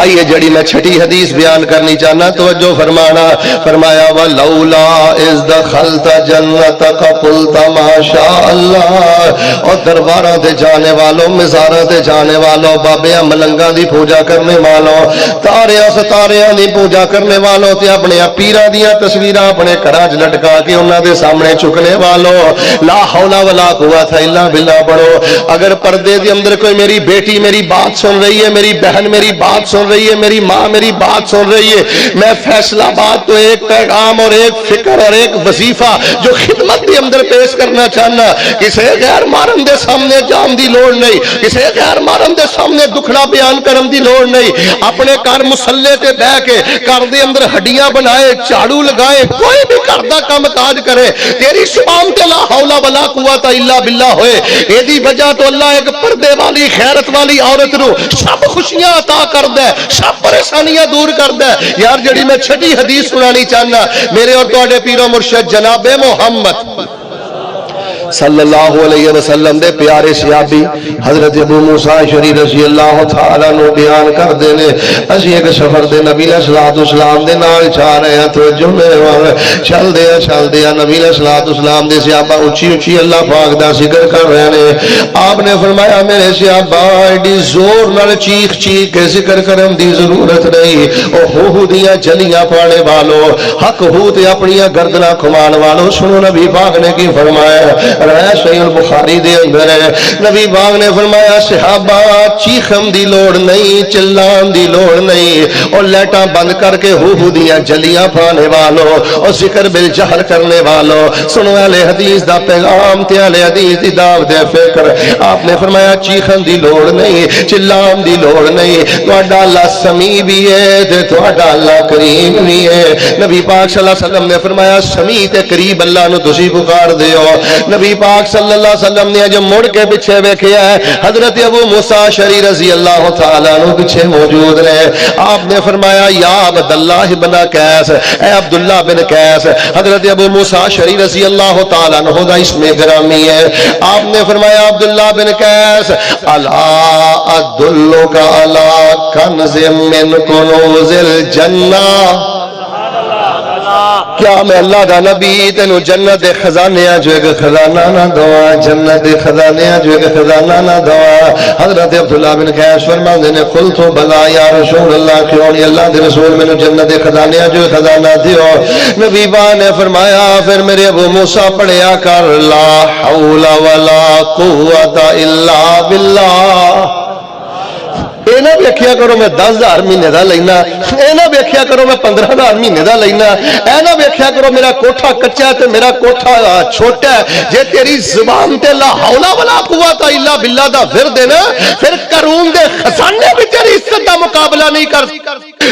آئیے جڑی میں چھٹی حدیث بیان کرنی چاہنا، توجہ فرمانا۔ فرمایا وَلَوْلَا إِذْ دَخَلْتَ جَنَّتَكَ قُلْتَ مَا شَاءَ اللَّهُ۔ اور درباراں تے جانے والوں، مزاراں تے جانے والوں، بابیاں ملنگاں دی پوجا کرنے والوں، تاریاں ستاریاں دی پوجا کرنے والوں تے اپنے پیراں دیاں تصویراں اپنے گھراں وچ لٹکا کے انہاں دے سامنے چکنے والوں، لا حول ولا قوت الا باللہ پڑھو۔ اگر پردے دے اندر کوئی میری بیٹی میری بات سن رہی ہے، میری بہن میری بات سن رہی ہے، میری ماں میری بات سن رہی ہے، میں فیصلہ بات تو ایک پیغام اور ایک فکر اور ایک وظیفہ جو خدمت کے اندر پیش کرنا چاہنا، کسی غیر مارن دے سامنے جان دی لوڑ نہیں، کسی غیر مارن دے سامنے دکھڑا بیان کرن دی لوڑ نہیں۔ اپنے گھر مسلے تے بہ کے گھر دے اندر ہڈیاں بنائے، جھاڑو لگائے، کوئی بھی گھر دا کام کاج کرے، تیری زبان تے لا حول ولا قوت الا باللہ ہوئے، ایدی وجہ تو اللہ ایک پردے والی خیرت والی عورت نو سب خوشیاں عطا کردا ہے، سب پریشانیاں دور کردا ہے۔ یار جڑی میں چھٹی حدیث سنانی چاہنا، میرے اور تواڈے پیر و مرشد جناب محمد صلی اللہ علیہ وسلم دے پیارے صحابی حضرت ابو موسیٰ اشعری رضی اللہ تعالیٰ نو بیان کر دینے، اسی ایک سفر دے نبی علیہ السلام دے نال چاہ رہے ہیں، تو جمعے وہاں چل دیا نبی علیہ السلام دے صحابہ اچھی اچھی اللہ پاک دا ذکر کر رہے ہیں۔ آپ نے فرمایا میرے صحابہ ایڈی زور نال چیخ کے ذکر کرن دی ضرورت نہیں، او ہو دیاں جلیاں پانے والو، حق ہو تے اپنی گردناں کھمان والو، سنو نبی پاک نے کی فرمایا، رہے صحیح البخاری دے اندر ہے، نبی باغ نے فرمایا صحابہ چیخم دی لوڑ نہیں، چلان دی لوڑ نہیں، اور لیٹاں بند کر کے ہو دیاں جلیاں پانے والوں اور ذکر بالجہر کرنے والوں، سنو اہل حدیث دا پیغام تے اہل حدیث دی دعوت فکر۔ آپ نے فرمایا چیخم دی لوڑ نہیں، چلان دی لوڑ نہیں، تہاڈا اللہ سمیع بھی ہے تے تہاڈا اللہ کریم بھی ہے۔ نبی پاک صلی اللہ علیہ وسلم نے فرمایا سمیع تے قریب اللہ نو تسی پکار دیو۔ نبی پاک صلی اللہ علیہ وسلم نے جو مڑ کے پیچھے ویکھیا ہے، حضرت ابو موسیٰ اشعری رضی اللہ تعالیٰ عنہ پیچھے موجود رہے۔ آپ نے فرمایا یا عبداللہ بن قیس، اے عبداللہ بن قیس، حضرت ابو موسیٰ اشعری رضی اللہ تعالیٰ عنہ دا اسم گرامی ہے۔ آپ نے فرمایا عبداللہ بن قیس الا ادلک علی کنز من کنوز الجنہ، کیا میں اللہ دا نبی تینو جنت دے خزانے جو ایک خزانہ نہ دوا، جنت دے خزانے جو ایک خزانہ نہ دوا۔ حضرت عبداللہ بن قیس فرماندے نے قلت بلا یا رسول اللہ، کیوں نہیں اللہ دے رسول میں جنت دے خزانے جو ایک خزانہ دیو۔ نبی با نے فرمایا پھر میرے ابو موسیٰ پڑھیا کر لا حول ولا قوت الا باللہ۔ اے نہ ویکھیا کرو میں 10,000 مہینے دا لینا، اے نہ ویکھیا کرو میں 15,000 مہینے دا لینا، اے نہ ویکھیا کرو میرا کوٹھا کچا ہے تے میرا کوٹھا چھوٹا ہے۔ جے تیری زبان تے لا حول ولا قوت الا باللہ دا ورد ہے نا، پھر قارون دے خزانے بھی تیری عزت دا مقابلہ نہیں کر،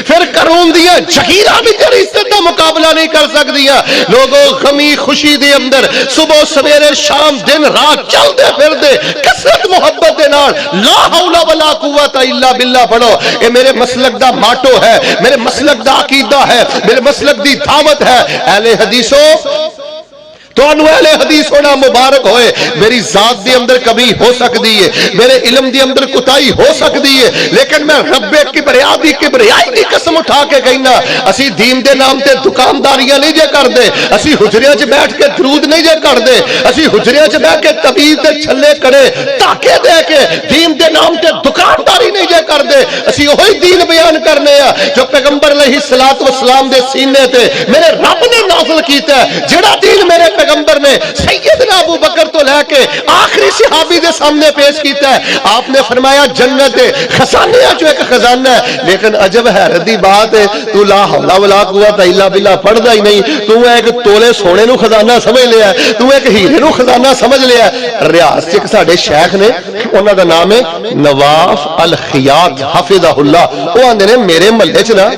پھر قارون دیاں جگیراں بھی تیری عزت دا مقابلہ نہیں کر سکدیاں۔ لوگوں غمی خوشی دے اندر صبح سویرے شام دن رات چلدے پھردے کثرت محبت دے نال لا حول ولا قوت الا باللہ پڑھو۔ اے میرے مسلک دا ماٹو ہے، میرے مسلک دا عقیدہ ہے، میرے مسلک دی دعوت ہے۔ اہل حدیثوں تو انو اہل حدیث ہونا مبارک ہوئے۔ میری ذات دی اندر کبھی ہو سکتی ہے، میرے علم دی اندر کوتاہی ہو سکتی ہے، لیکن میں رب کبریائی دی قسم اٹھا کے کہنا اسی دین دے نام تے دکانداریاں نہیں جے کر دے، اسی حجریاں چ بیٹھ کے درود نہیں جے کر دے، اسی حجریاں چ بیٹھ کے تعویذ تے چھلے کڑے تاکے دے کے دین دے نام تے دکانداری نہیں جے کر دے، اسی وہی دین بیان کرنے ہیں جو پیغمبر علیہ الصلوۃ والسلام دے سینے تے میرے رب نے نازل کیتا ہے، جڑا دین میرے پیغمبر نے سیدنا ابو بکر تو لے کے آخری صحابی دے سامنے پیش کیتا ہے۔ آپ نے فرمایا جنت خزانے جو ایک خزانہ ہے، لیکن عجب حیرت دی بات ہے تو لا حول ولا قوت الا باللہ پڑھدا ہی نہیں، تو ایک تولے سونے نو خزانہ سمجھ لیا، تو ایک ہیرے نو خزانہ سمجھ لیا۔ ریاض چ ساڈے شیخ نے، انہاں دا نام ہے نواف الخیاط حفظہ اللہ، وہ آندے نے میرے محلے چ نا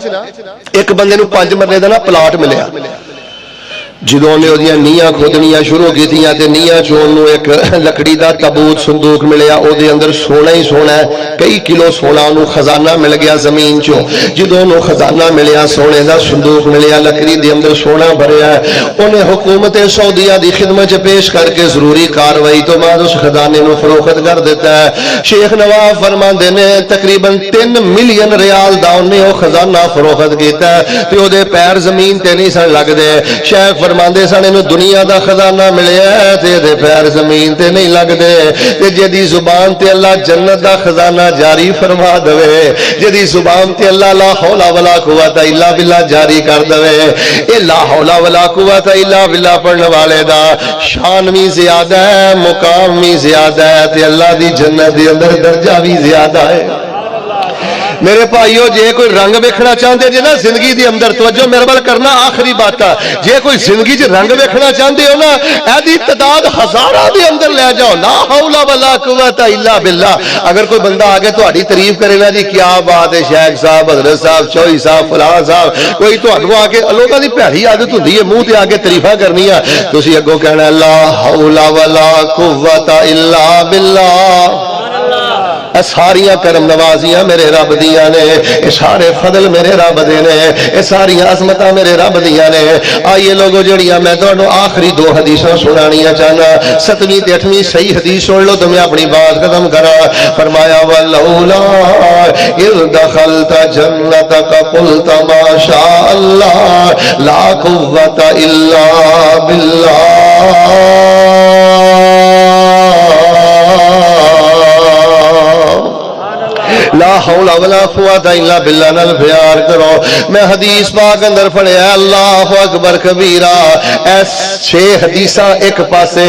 ایک بندے نو 5 مرلے دا نا پلاٹ ملیا، جدوں نے وہ نیاں کھودنیاں شروع کی نیاں چون ایک لکڑی دا تابوت صندوق ملیا، او دے اندر سونا ہی سونا ہے، کئی کلو سونا انہوں خزانہ مل گیا زمین چوں۔ جدوں انہوں خزانہ ملیا، سونے دا صندوق ملیا، لکڑی دے اندر سونا بھریا ہے، انہیں حکومت سعودیہ دی خدمت پیش کر کے ضروری کاروائی تو بعد اس خزانے نو فروخت کر دیتا ہے۔ شیخ نواف فرماندے نے تقریباً 3 ملین ریال دا انہیں وہ خزانہ فروخت کیتا ہے، تے او دے پیر زمین تے نہیں سن لگ دے۔ شیخ فرماندے سن انہوں دنیا دا خزانہ ملیا ہے تے دے پیر زمین تے نہیں لگ دے، تے جدی زبان تے اللہ جنت دا خزانہ جاری فرما دوے، جدی زبان تے اللہ لا حول ولا قوت الا باللہ جاری کر دوے، اے لا حول ولا قوت الا باللہ پڑھنے والے دا شان بھی زیادہ ہے، مقام بھی زیادہ ہے، تے اللہ دی جنت دے اندر درجہ بھی زیادہ ہے۔ میرے بھائیو جے کوئی رنگ ویکھنا چاہتے جے نا زندگی دی اندر، توجہ میرے بال کرنا آخری بات ہے، جے کوئی زندگی چ رنگ ویکھنا چاہتے ہو نا، ایدی تعداد ہزاراں دے اندر لے جاؤ، لا حول ولا قوت الا باللہ۔ اگر کوئی بندہ آگے تہاڈی تعریف کرے نا جی کیا بات ہے شیخ صاحب، حضرت صاحب، چوئی صاحب، فلاں صاحب، کوئی تہاڈوں آ کے لوکاں دی بھڑی عادت ہوندی ہے منہ تے آ کے تعریفاں کرنی ہے، تسی اگوں کہنا لا حول ولا قوت الا باللہ۔ اے ساریاں کرم نوازیاں میرے رب دیاں نے، اے سارے فضل میرے رب دے نے، اے ساریاں عظمتاں میرے رب دیاں نے۔ آئیے لوگو جڑیاں میں تانوں آخری 2 حدیثاں سنانیاں چاہنا، 7ویں تے 8ویں صحیح حدیث سن لو تو میں اپنی بات ختم کراں۔ فرمایا ولولا اذ دخلت جنتک قلت ما شاء اللہ لا قوت الا باللہ۔ لا حول ولا قوت الا باللہ نال پیار کرو۔ میں حدیث پاک اندر پڑھیا اللہ اکبر کبیرہ، ایس 6 حدیثاں ایک پاسے،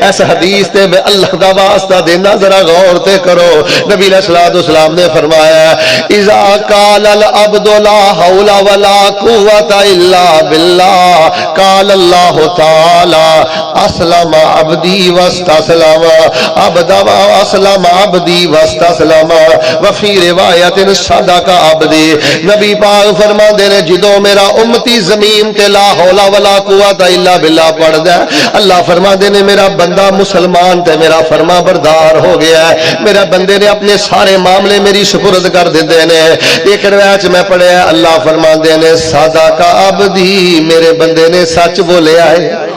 اس حدیث تے میں اللہ دا واسطہ دینا ذرا غور تے کرو۔ نبی علیہ الصلوۃ والسلام نے فرمایا اذا قال العبد لا حول ولا قوت الا باللہ قال اللہ تعالی اسلم عبدی واستسلم عبدا واسلم عبدی واستسلم وفی روایت صدق عبدی۔ نبی پاک فرماندے نے جدوں میرا امتی زمین تے لا حول ولا قوت الا باللہ پڑھ دے، اللہ فرماندے نے میرا بندہ مسلمان تے میرا فرما بردار ہو گیا ہے، میرا بندے نے اپنے سارے معاملے میری سپرد کر دیندے نے۔ ایک روایت میں پڑھیا اللہ فرماندے نے صدق عبدی، میرے بندے نے سچ بولیا ہے۔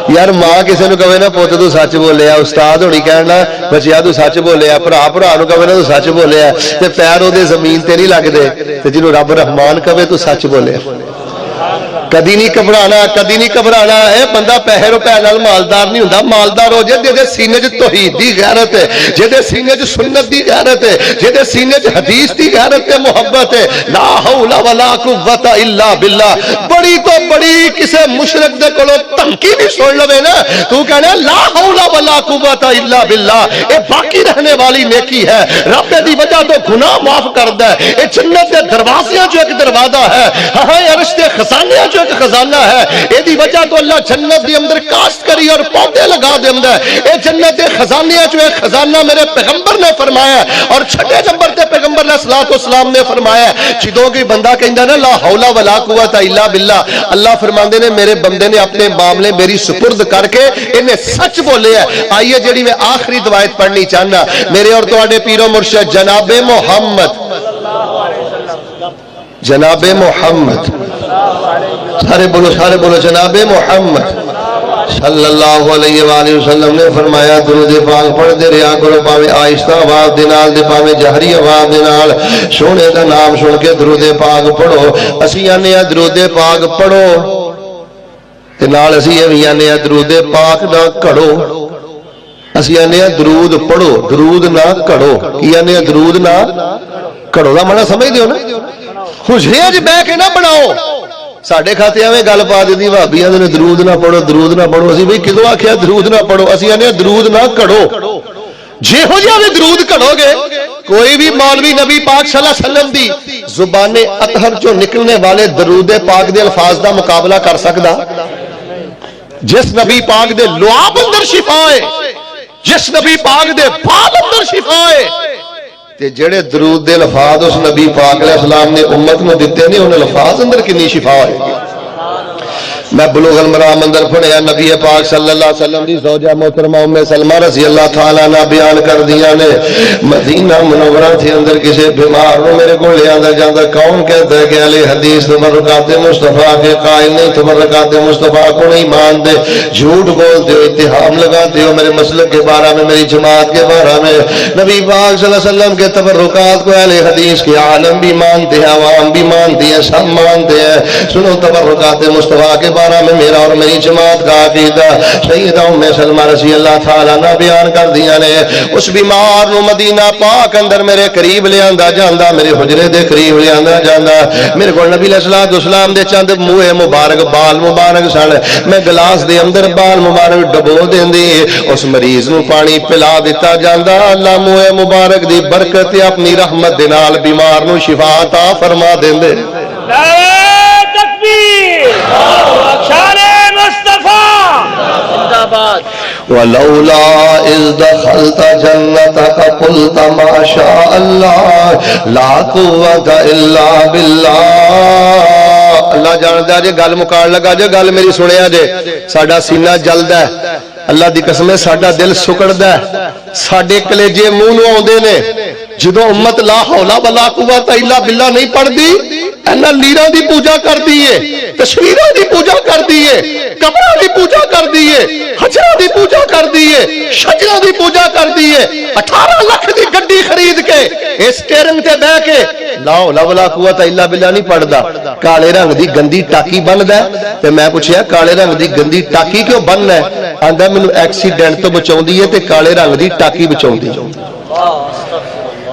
یار ماں کسی نے کہے نا پوت تو سچ بولیا، استاد ہونی کہنا بچیا تو سچ بولیا، بھرا بھرا نو کہے نا تو سچ بولیا، تے پیر وہ زمین تے نہیں لگتے، تے جنوں رب رحمان کہے تو سچ بولیا۔ کدی نہیں گھبرانا، کدی نہیں گھبرانا۔ اے بندہ پیسے روپے نال مالدار نہیں ہوندا، مالدار ہو جائے جے سینے چ توحید دی غیرت ہے، جے سینے چ سنت دی غیرت ہے، جے سینے چ حدیث دی غیرت ہے، محبت ہے۔ لا حول ولا قوت الا باللہ۔ بڑی تو بڑی کسے مشرک دے کولوں دھمکی بھی سن لوے نا، تو کہنا لا حول ولا قوت الا باللہ، اے باقی رہنے والی نیکی ہے، رب دی وجہ تو گناہ معاف کردا ہے، اے جنت دے دروازیاں چوں ایک دروازہ ہے، ہاں عرش دے خزانے چوں ایک خزانہ ہے، اے دی وجہ تو اللہ جنت دے اندر کاشت کری اور پودے لگا دیندا ہے۔ اے جنت دے خزانے چوں ایک خزانہ میرے پیغمبر نے فرمایا اور چھٹے نمبر تے پیغمبر علیہ الصلوۃ والسلام نے فرمایا جدوں کوئی بندہ کہندا نا لا حول ولا قوت الا باللہ، اللہ فرماندے نے میرے بندے نے اپنے معاملے میری سپرد کر کے انہیں سچ بولے ہے۔ آئیے جڑی میں آخری روایت پڑھنی چاہنا، میرے اور تواڈے پیر و مرشد جناب محمد، جناب محمد، سارے بولو جناب محمد صلی اللہ علیہ وآلہ وسلم نے فرمایا درود پاک پڑھ دے رہا کرو، پاویں آہستہ آواز دے نال تے پاویں جہری آواز دے نال، سونے دا نام سن کے درود پاک پڑھو۔ اسی آنے درود پاک پڑھو تے نال اسی یہ آنے درود پاک نہ کڑو، اسی آنے درود پڑھو درود نہ کڑو، کی آنے درود نہ کڑو دا مانا سمجھ دیو نا، خوشیاں جی بہ کے نہ بناؤ۔ ساڈے کھاتے میں گل پا دی بھابیاں نے درود نہ پڑھو درود نہ پڑھو، اسی بھئی کدوں آکھیا درود نہ پڑھو، اسی آنے درود نہ کڑو۔ جے ہو جا درود کڑو گے، کوئی بھی مولوی نبی پاک صلی اللہ علیہ وسلم دی زبان اطہر جو نکلنے والے درود پاک دے الفاظ دا مقابلہ کر سکدا؟ جس نبی پاک دے لعاب اندر شفا ہے، جس نبی پاک دے بال اندر شفا ہے، تے جڑے درود دے الفاظ اس نبی پاک علیہ السلام نے امت میں دیتے نے، ان الفاظ اندر کنی شفا ہوئے گی۔ میں بلوغ المرام اندر پڑھیا نبی پاک صلی اللہ علیہ وسلم دی زوجہ محترمہ ام سلمہ رضی اللہ تعالیٰ عنہ بیان کر دیا نے مدینہ منورہ تھی اندر کسی بیمار نو میرے کو لے آندا جاندا کون کہتا ہے کہ علی حدیث تبرکات مصطفیٰ کے قائل نہیں تبرکات مصطفیٰ کو نہیں مانتے جھوٹ بولتے ہو اتہام لگاتے ہو میرے مسلک کے بارے میں میری جماعت کے بارے میں نبی پاک صلی اللہ علیہ وسلم کے تبرکات کو اہل حدیث کے عالم بھی مانتے ہیں عوام بھی مانتی ہیں سب مانتے ہیں سنو تبرکات مصطفیٰ کے بارے میں میرا اور میری جماعت کا عقیدہ سیدہ ام سلمہ رضی اللہ تعالیٰ عنہ بیان کر دیا نے اس بیمار نو مدینہ پاک اندر میرے قریب لے آندا جاندا میرے حجرے دے قریب لے آندا جاندا میرے کو نبی علیہ السلام دے چند منہ مبارک بال مبارک سن میں گلاس دے اندر بال مبارک ڈبو دیندی اس مریض نو پانی پلا دیتا جاندا اللہ منہ مبارک دی برکت اپنی رحمت دے نال بیمار نو شفا عطا فرما دیندے ولولا اذ دخلت جنتك قلت ما شاء الله لا قوة الا بالله اللہ جاندا جے گل مکان لگا جے گل میری سنیا جے ساڈا سینہ جلدا ہے اللہ دی قسم ہے ساڈا دل سکڑدا ہے ساڈے کلیجے منہ نو آوندے نے جدوں امت لا حول ولا قوت الا باللہ نہیں پڑھدی اینا لیراں دی پوجا کردی ہے تصویراں دی پوجا کردی ہے قبراں دی پوجا کردی ہے حجراں دی پوجا کردی ہے شجراں دی پوجا کردی ہے 18 لاکھ دی گڈی خرید کے اسٹیئرنگ تے بیٹھ کے لا حول ولا قوت الا باللہ نہیں پڑھدا کالے رنگ دی گندی ٹاکی بندا ہے تے میں پوچھیا کالے رنگ دی گندی ٹاکی کیوں بننا ہے آندا مینوں ایکسیڈنٹ تو بچاؤندی ہے تے کالے رنگ دی ٹاکی بچاؤندی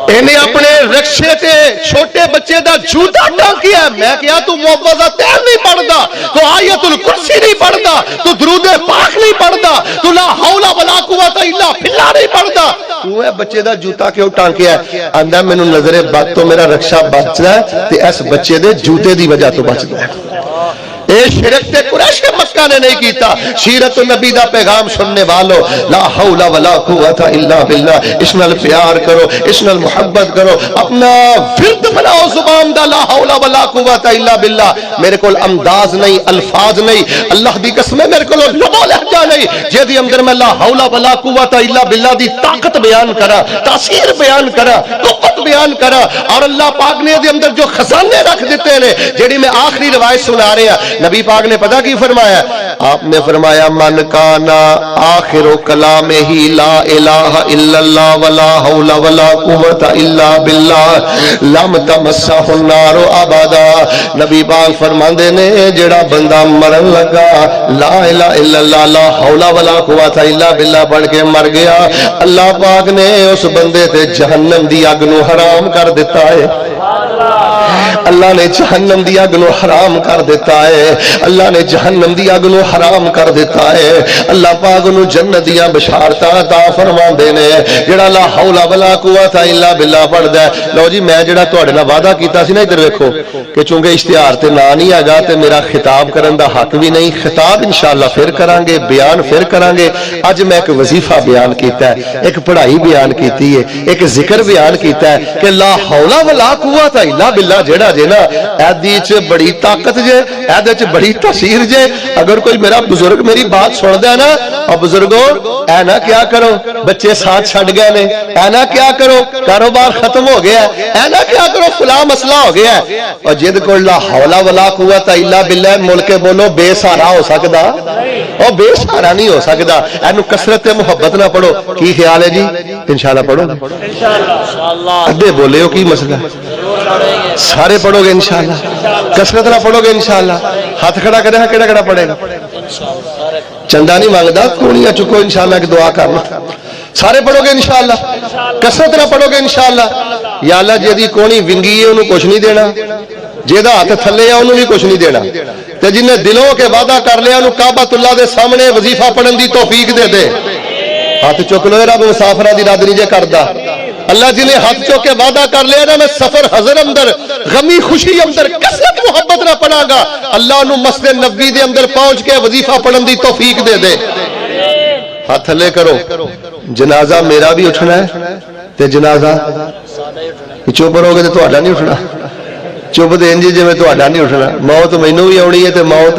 انہیں اپنے رکشے تے چھوٹے بچے دا جوتا ٹانکیا ہے میں کیا تو معوذتین نہیں پڑھدا تو آیت الکرسی نہیں پڑھدا تو درود پاک نہیں پڑھدا تو لا حول ولا قوت الا باللہ نہیں پڑھدا تو ہے بچے دا جوتا کیوں ٹانکیا ہے آندا مینوں نظر بد تو میرا رکشہ بچدا ہے تے اس بچے دے جوتے دی وجہ تو بچدا ہے اے شرک تے قریش مکہ نے نہیں کیتا سیرت النبی دا پیغام سننے والو لا حول ولا قوت الا باللہ اس نال پیار کرو اس نال محبت کرو اپنا ورد بناؤ زبان دا لا حول ولا قوت الا باللہ میرے کول انداز نہیں الفاظ نہیں اللہ دی قسم میرے کول لب و لہجہ نہیں جے دی اندر میں لا حول ولا قوت الا باللہ دی طاقت بیان کرا تاثیر بیان کرا قوت بیان کرا اور اللہ پاک نے دی اندر جو خزانے رکھ دیتے نے جیڑی میں آخری روایت سنا رہے ہیں نبی پاک نے پتہ کی فرمایا آپ نے فرمایا من کانا آخر کلام ہی لا الہ الا اللہ ولا حول ولا قوت الا باللہ لم تمسہ النار ابدا نبی پاک فرماندے نے جڑا بندہ مرن لگا لا الہ الا اللہ لا حول ولا قوت الا باللہ پڑھ کے مر گیا اللہ پاک نے اس بندے تے جہنم دی اگ نو حرام کر دیتا ہے اللہ نے جہنم دی اگ نو حرام کر دیتا ہے اللہ نے جہنم دی اگ نو حرام کر دیتا ہے اللہ پاک نو جنت دیاں بشارتاں عطا فرماندے نے جڑا لا حول ولا قوت الا باللہ پڑھدا ہے لو جی میں جڑا تواڈے نال وعدہ کیتا سی نا ادھر ویکھو کہ چونکہ اشتہار تے نا نہیں آگا تے میرا خطاب کرن دا حق بھی نہیں خطاب انشاءاللہ پھر کران گے بیان پھر کران گے اج میں ایک وظیفہ بیان کیتا ہے ایک پڑھائی بیان کیتی ہے ایک ذکر بیان کیتا ہے کہ لا حول ولا قوت الا باللہ جڑا جے نا ایدی وچ بڑی طاقت جے ایدے وچ بڑی تاثیر جے اگر کوئی میرا بزرگ میری بات سن دے نا اور بزرگوں اے نہ کیا کرو بچے ساتھ چھڈ گئے نے اے نہ کیا کرو کاروبار ختم ہو گیا ہے اے نہ کیا کرو فلاں مسئلہ ہو گیا ہے اور جد کو لا حول ولا قوت الا باللہ ملک بولو بے سہارا ہو سکدا اور بے سہارا نہیں ہو سکدا اینو کثرت محبت نہ پڑھو کی خیال ہے جی انشاءاللہ پڑھو انشاءاللہ ادھے بولے ہو کی مسئلہ سارے پڑھو گے انشاءاللہ کثرت نہ پڑھو گے انشاءاللہ ہاتھ کھڑا کرے کیڑا کیڑا پڑھے گا چندہ نہیں مانگدا کونیاں چکو انشاءاللہ کی دعا کرنا سارے پڑھو گے انشاءاللہ کثرت نہ پڑھو گے انشاءاللہ یا اللہ جے دی کونی ونگی ہے انہوں کچھ نہیں دینا جے دا ہاتھ تھلے ہے انہوں بھی کچھ نہیں دینا تے جن نے دلوں کے وعدہ کر لیا انہوں کعبۃ اللہ دے سامنے وظیفہ پڑھن دی توفیق دے دے ہاتھ چک لو رب مسافرہ دی رد نہیں جے کردا اللہ جنہیں ہاتھ چو کے وعدہ کر لیا نا میں سفر حضر اندر غمی خوشی اندر کثرت محبت نہ پڑھا گا اللہ انہوں مسجد نبی دے اندر پہنچ کے وظیفہ پڑھن دی توفیق دے دے ہاتھ تھلے کرو جنازہ میرا بھی اٹھنا ہے تے جنازہ چپ رہو گے تو تہاڈا نہیں اٹھنا چپ دے انجی جے میں تہاڈا نہیں اٹھنا موت مینوں بھی آنی ہے تے موت